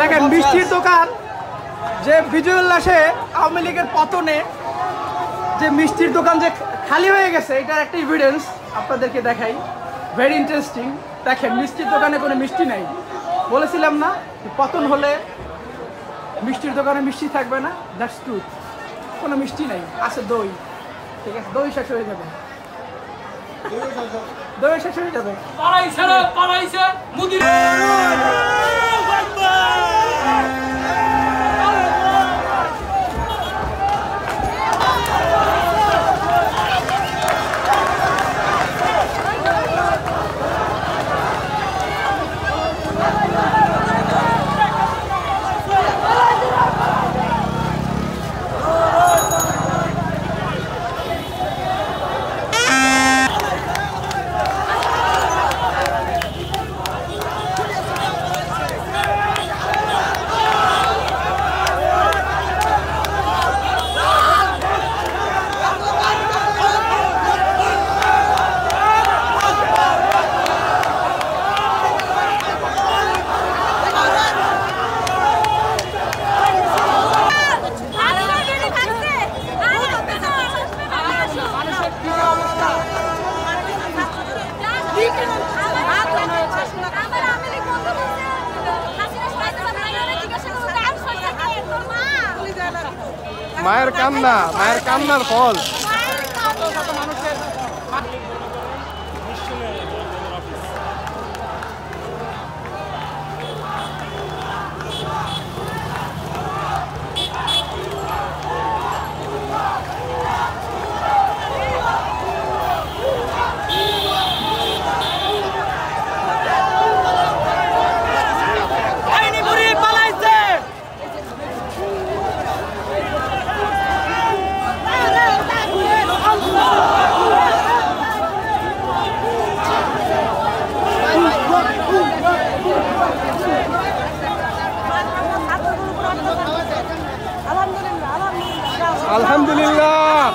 দেখেন মিষ্টির দোকান যে বিজয় উল্লাসে আওয়ামী লীগের পতনে যে মিষ্টির দোকান যে খালি হয়ে গেছে এটার একটা এভিডেন্স আপনাদেরকে দেখাই। Very interesting. দেখেন মিষ্টির দোকানে কোনো মিষ্টি নাই। বলেছিলাম না পতন হলে মিষ্টির দোকানে মিষ্টি থাকবে না, দ্যাটস ট্রুথ। কোনো মিষ্টি নাই, আছে দই। ঠিক আছে, দই শেষ হয়ে যাবে, দই শেষ হয়ে যাবে। মায়ের কান্না, মায়ের কান্নার ফল। আলহামদুলিল্লাহ।